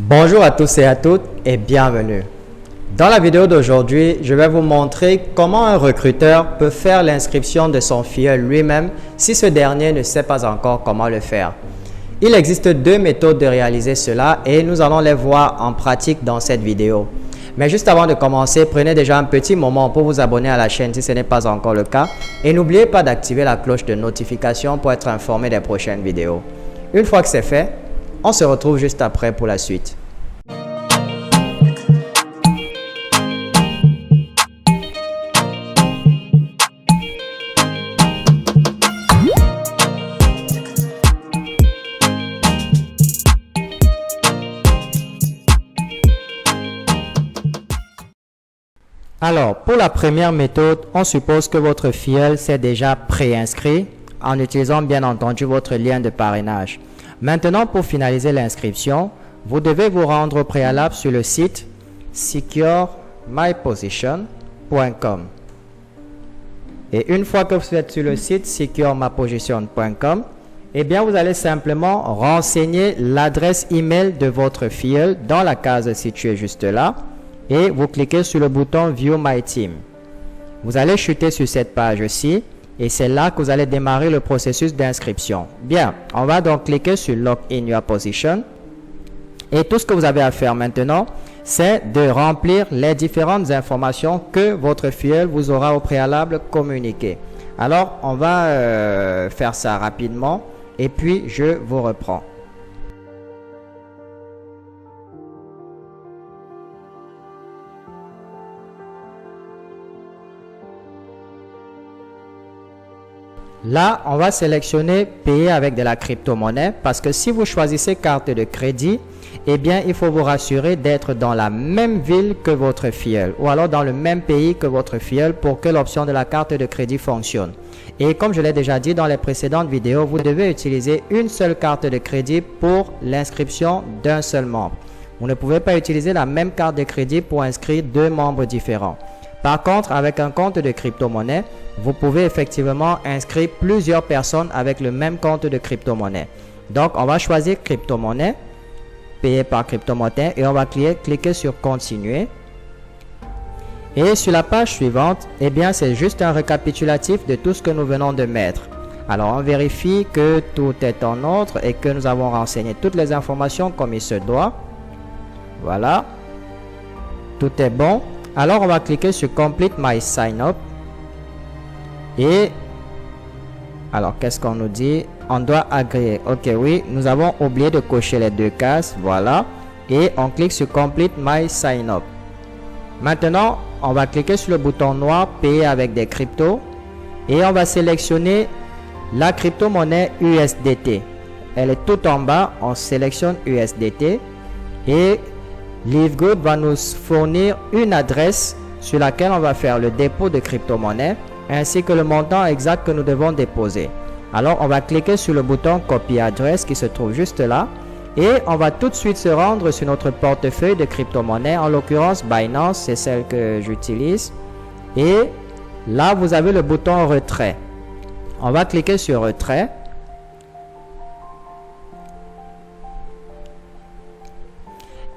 Bonjour à tous et à toutes et bienvenue. Dans la vidéo d'aujourd'hui, je vais vous montrer comment un recruteur peut faire l'inscription de son filleul lui-même si ce dernier ne sait pas encore comment le faire. Il existe deux méthodes de réaliser cela et nous allons les voir en pratique dans cette vidéo. Mais juste avant de commencer, prenez déjà un petit moment pour vous abonner à la chaîne si ce n'est pas encore le cas et n'oubliez pas d'activer la cloche de notification pour être informé des prochaines vidéos. Une fois que c'est fait, on se retrouve juste après pour la suite. Alors, pour la première méthode, on suppose que votre filleul s'est déjà préinscrit en utilisant bien entendu votre lien de parrainage. Maintenant, pour finaliser l'inscription, vous devez vous rendre au préalable sur le site securemyposition.com. Et une fois que vous êtes sur le site securemyposition.com, eh bien, vous allez simplement renseigner l'adresse email de votre filleul dans la case située juste là. Et vous cliquez sur le bouton View My Team. Vous allez chuter sur cette page-ci et c'est là que vous allez démarrer le processus d'inscription. Bien, on va donc cliquer sur Log in Your Position. Et tout ce que vous avez à faire maintenant, c'est de remplir les différentes informations que votre filleul vous aura au préalable communiquées. Alors, on va faire ça rapidement et puis je vous reprends. Là, on va sélectionner payer avec de la crypto-monnaie parce que si vous choisissez carte de crédit, eh bien, il faut vous rassurer d'être dans la même ville que votre filleul ou alors dans le même pays que votre filleul pour que l'option de la carte de crédit fonctionne. Et comme je l'ai déjà dit dans les précédentes vidéos, vous devez utiliser une seule carte de crédit pour l'inscription d'un seul membre. Vous ne pouvez pas utiliser la même carte de crédit pour inscrire deux membres différents. Par contre, avec un compte de crypto-monnaie, vous pouvez effectivement inscrire plusieurs personnes avec le même compte de crypto-monnaie. Donc, on va choisir crypto-monnaie, payer par crypto-monnaie et on va cliquer sur continuer. Et sur la page suivante, eh bien, c'est juste un récapitulatif de tout ce que nous venons de mettre. Alors, on vérifie que tout est en ordre et que nous avons renseigné toutes les informations comme il se doit. Voilà. Tout est bon. Alors, on va cliquer sur Complete My Sign Up. Et, alors, qu'est-ce qu'on nous dit? On doit agréer. Ok, oui, nous avons oublié de cocher les deux cases. Voilà. Et on clique sur Complete My Sign Up. Maintenant, on va cliquer sur le bouton noir Payer avec des cryptos. Et on va sélectionner la crypto-monnaie USDT. Elle est tout en bas. On sélectionne USDT. Et Livegood va nous fournir une adresse sur laquelle on va faire le dépôt de crypto-monnaie ainsi que le montant exact que nous devons déposer. Alors, on va cliquer sur le bouton Copy Adresse qui se trouve juste là et on va tout de suite se rendre sur notre portefeuille de crypto-monnaie. En l'occurrence, Binance, c'est celle que j'utilise. Et là, vous avez le bouton Retrait. On va cliquer sur Retrait.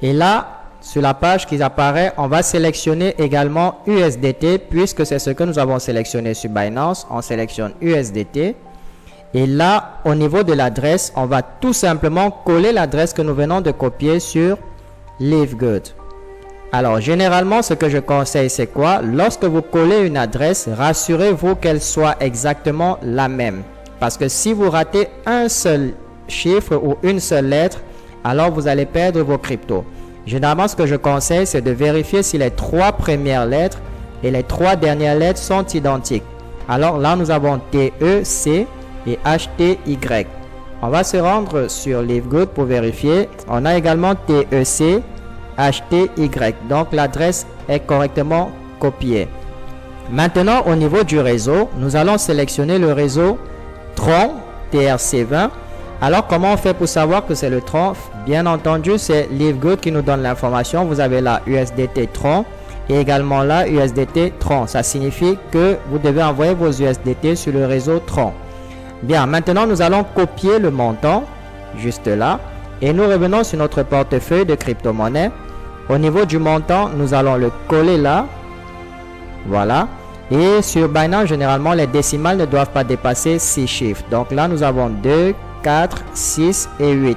Et là, sur la page qui apparaît, on va sélectionner également USDT puisque c'est ce que nous avons sélectionné sur Binance. On sélectionne USDT. Et là, au niveau de l'adresse, on va tout simplement coller l'adresse que nous venons de copier sur Livegood. Alors, généralement, ce que je conseille, c'est quoi? Lorsque vous collez une adresse, rassurez-vous qu'elle soit exactement la même. Parce que si vous ratez un seul chiffre ou une seule lettre, alors vous allez perdre vos cryptos. Généralement, ce que je conseille, c'est de vérifier si les trois premières lettres et les trois dernières lettres sont identiques. Alors là, nous avons TEC et HTY. On va se rendre sur Livegood pour vérifier. On a également TEC, HTY. Donc, l'adresse est correctement copiée. Maintenant, au niveau du réseau, nous allons sélectionner le réseau Tron TRC20. Alors, comment on fait pour savoir que c'est le Tron? Bien entendu, c'est Livegood qui nous donne l'information. Vous avez là USDT Tron et également là USDT Tron. Ça signifie que vous devez envoyer vos USDT sur le réseau Tron. Bien, maintenant, nous allons copier le montant juste là Et nous revenons sur notre portefeuille de crypto-monnaie. Au niveau du montant, nous allons le coller là. Voilà. Et sur Binance, généralement, les décimales ne doivent pas dépasser 6 chiffres. Donc là, nous avons 2, 4, 6 et 8.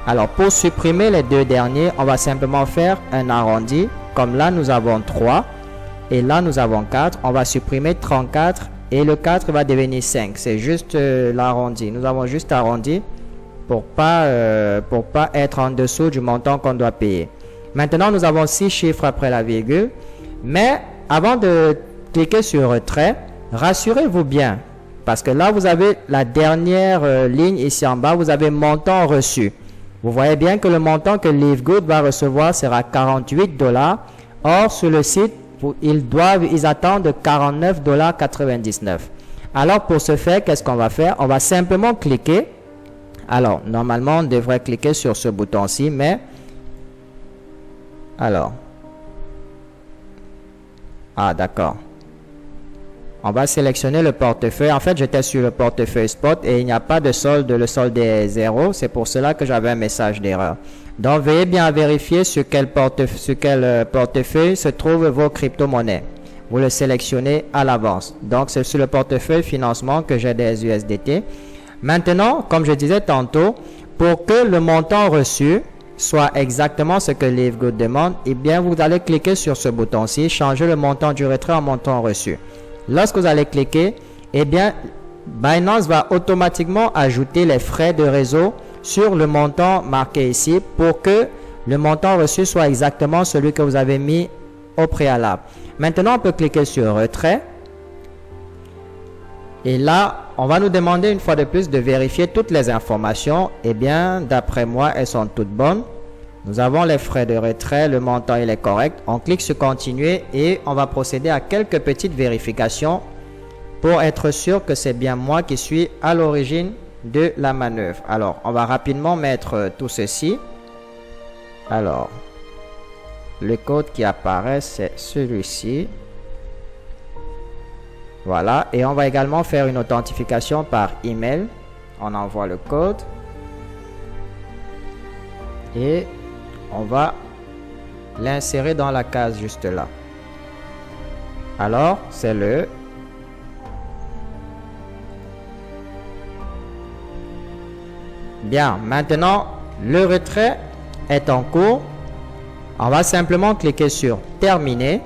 Alors, pour supprimer les deux derniers, on va simplement faire un arrondi. Comme là, nous avons 3. Et là, nous avons 4. On va supprimer 34. Et le 4 va devenir 5. C'est juste l'arrondi. Nous avons juste arrondi pour pas être en dessous du montant qu'on doit payer. Maintenant, nous avons 6 chiffres après la virgule. Mais avant de cliquer sur retrait, rassurez-vous bien. Parce que là, vous avez la dernière ligne ici en bas. Vous avez montant reçu. Vous voyez bien que le montant que Livegood va recevoir sera 48 $. Or, sur le site, ils attendent 49,99 $. Alors, pour ce faire, qu'est-ce qu'on va faire? On va simplement cliquer. Alors, normalement, on devrait cliquer sur ce bouton-ci, mais... Alors... Ah, d'accord. On va sélectionner le portefeuille. En fait, j'étais sur le portefeuille spot et il n'y a pas de solde. Le solde est 0. C'est pour cela que j'avais un message d'erreur. Donc, veuillez bien vérifier sur quel portefeuille se trouvent vos crypto-monnaies. Vous le sélectionnez à l'avance. Donc, c'est sur le portefeuille financement que j'ai des USDT. Maintenant, comme je disais tantôt, pour que le montant reçu soit exactement ce que Livegood demande, eh bien, vous allez cliquer sur ce bouton-ci, changer le montant du retrait en montant reçu. Lorsque vous allez cliquer, eh bien, Binance va automatiquement ajouter les frais de réseau sur le montant marqué ici pour que le montant reçu soit exactement celui que vous avez mis au préalable. Maintenant, on peut cliquer sur retrait. Et là, on va nous demander une fois de plus de vérifier toutes les informations. Eh bien, d'après moi, elles sont toutes bonnes. Nous avons les frais de retrait, le montant il est correct. On clique sur continuer et on va procéder à quelques petites vérifications pour être sûr que c'est bien moi qui suis à l'origine de la manœuvre. Alors, on va rapidement mettre tout ceci. Alors, le code qui apparaît, c'est celui-ci. Voilà, et on va également faire une authentification par email. On envoie le code. Et on va l'insérer dans la case juste là. Alors, c'est le... Bien, maintenant, le retrait est en cours. On va simplement cliquer sur terminer.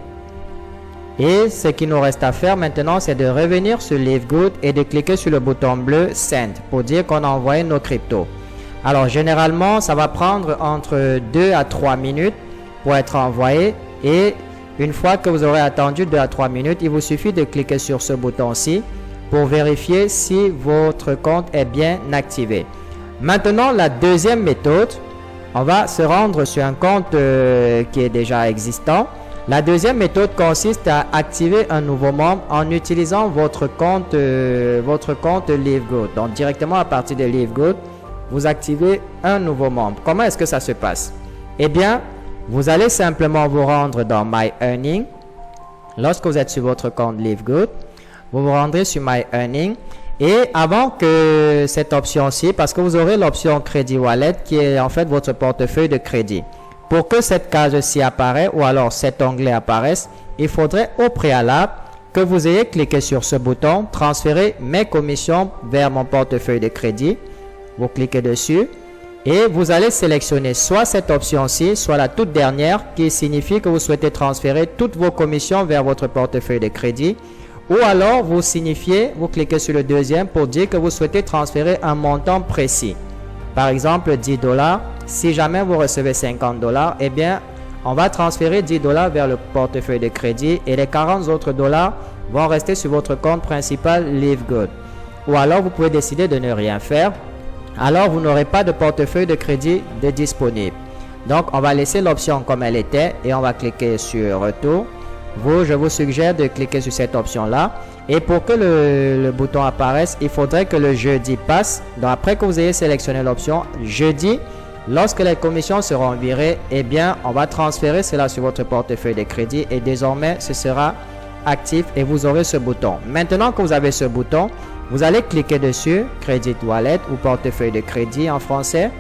Et ce qu'il nous reste à faire maintenant, c'est de revenir sur Livegood et de cliquer sur le bouton bleu Send pour dire qu'on a envoyé nos cryptos. Alors, généralement, ça va prendre entre 2 à 3 minutes pour être envoyé. Et une fois que vous aurez attendu 2 à 3 minutes, il vous suffit de cliquer sur ce bouton-ci pour vérifier si votre compte est bien activé. Maintenant, la deuxième méthode, on va se rendre sur un compte qui est déjà existant. La deuxième méthode consiste à activer un nouveau membre en utilisant votre compte Livegood. Donc, directement à partir de Livegood, vous activez un nouveau membre. Comment est-ce que ça se passe? Eh bien, vous allez simplement vous rendre dans My Earning. Lorsque vous êtes sur votre compte Livegood, vous vous rendrez sur My Earning. Et avant que cette option-ci, parce que vous aurez l'option Crédit Wallet qui est en fait votre portefeuille de crédit. Pour que cette case-ci apparaisse ou alors cet onglet apparaisse, il faudrait au préalable que vous ayez cliqué sur ce bouton « Transférer mes commissions vers mon portefeuille de crédit ». Vous cliquez dessus et vous allez sélectionner soit cette option-ci, soit la toute dernière qui signifie que vous souhaitez transférer toutes vos commissions vers votre portefeuille de crédit. Ou alors vous cliquez sur le deuxième pour dire que vous souhaitez transférer un montant précis. Par exemple, 10 $. Si jamais vous recevez 50 $, eh bien, on va transférer 10 $ vers le portefeuille de crédit et les 40 autres dollars vont rester sur votre compte principal Livegood. Ou alors, vous pouvez décider de ne rien faire. Alors, vous n'aurez pas de portefeuille de crédit de disponible. Donc, on va laisser l'option comme elle était et on va cliquer sur Retour. Je vous suggère de cliquer sur cette option-là. Et pour que le bouton apparaisse, il faudrait que le jeudi passe. Donc, après que vous ayez sélectionné l'option jeudi, lorsque les commissions seront virées, eh bien, on va transférer cela sur votre portefeuille de crédit et désormais, ce sera actif et vous aurez ce bouton. Maintenant que vous avez ce bouton, vous allez cliquer dessus, Crédit Wallet ou portefeuille de crédit en français.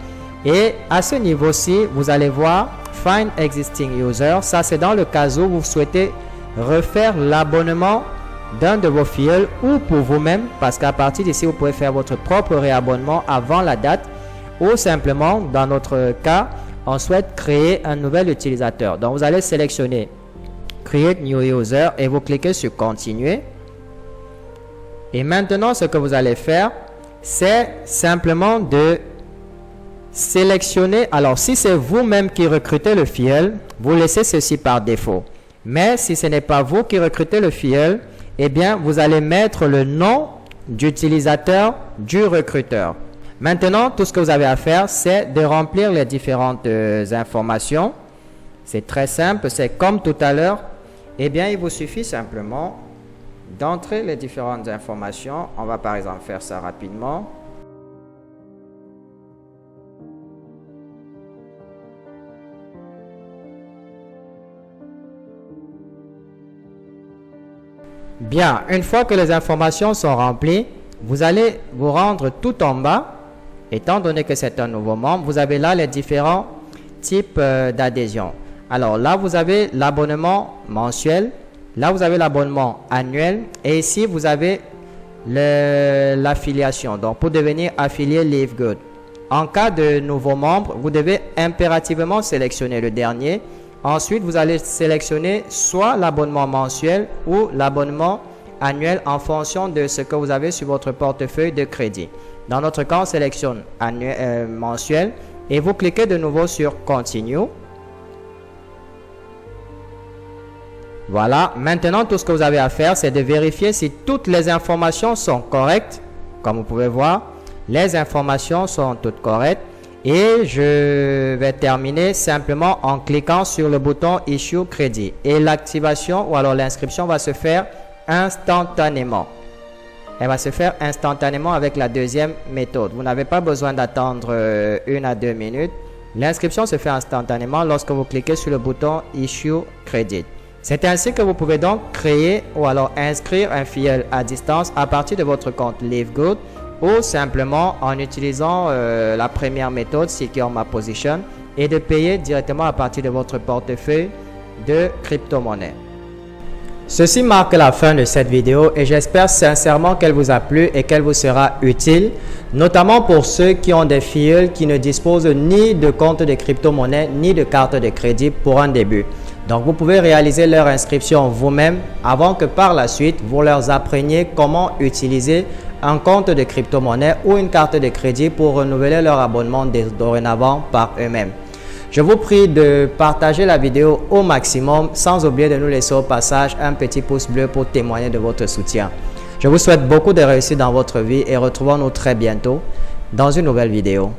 Et à ce niveau-ci, vous allez voir Find Existing User. Ça, c'est dans le cas où vous souhaitez refaire l'abonnement d'un de vos filleuls ou pour vous-même, parce qu'à partir d'ici, vous pouvez faire votre propre réabonnement avant la date, ou simplement, dans notre cas, on souhaite créer un nouvel utilisateur. Donc, vous allez sélectionner Create New User et vous cliquez sur Continuer. Et maintenant, ce que vous allez faire, c'est simplement de sélectionner. Alors, si c'est vous-même qui recrutez le filleul, vous laissez ceci par défaut. Mais si ce n'est pas vous qui recrutez le filleul, eh bien, vous allez mettre le nom d'utilisateur du recruteur. Maintenant, tout ce que vous avez à faire, c'est de remplir les différentes informations. C'est très simple, c'est comme tout à l'heure. Eh bien, il vous suffit simplement d'entrer les différentes informations. On va par exemple faire ça rapidement. Bien, une fois que les informations sont remplies, vous allez vous rendre tout en bas. Étant donné que c'est un nouveau membre, vous avez là les différents types d'adhésion. Alors là, vous avez l'abonnement mensuel. Là, vous avez l'abonnement annuel. Et ici, vous avez l'affiliation. Donc, pour devenir affilié Live Good. En cas de nouveau membre, vous devez impérativement sélectionner le dernier. Ensuite, vous allez sélectionner soit l'abonnement mensuel ou l'abonnement annuel en fonction de ce que vous avez sur votre portefeuille de crédit. Dans notre cas, on sélectionne mensuel et vous cliquez de nouveau sur Continue. Voilà, maintenant tout ce que vous avez à faire, c'est de vérifier si toutes les informations sont correctes. Comme vous pouvez voir, les informations sont toutes correctes. Et je vais terminer simplement en cliquant sur le bouton Issue Crédit. Et l'activation ou alors l'inscription va se faire instantanément. Elle va se faire instantanément avec la deuxième méthode. Vous n'avez pas besoin d'attendre 1 à 2 minutes. L'inscription se fait instantanément lorsque vous cliquez sur le bouton Issue Credit. C'est ainsi que vous pouvez donc créer ou alors inscrire un filleul à distance à partir de votre compte Live Good ou simplement en utilisant la première méthode Secure My Position et de payer directement à partir de votre portefeuille de crypto-monnaie. Ceci marque la fin de cette vidéo et j'espère sincèrement qu'elle vous a plu et qu'elle vous sera utile, notamment pour ceux qui ont des filleuls qui ne disposent ni de compte de crypto-monnaie ni de carte de crédit pour un début. Donc, vous pouvez réaliser leur inscription vous-même avant que par la suite, vous leur appreniez comment utiliser un compte de crypto-monnaie ou une carte de crédit pour renouveler leur abonnement dorénavant par eux-mêmes. Je vous prie de partager la vidéo au maximum sans oublier de nous laisser au passage un petit pouce bleu pour témoigner de votre soutien. Je vous souhaite beaucoup de réussite dans votre vie et retrouvons-nous très bientôt dans une nouvelle vidéo.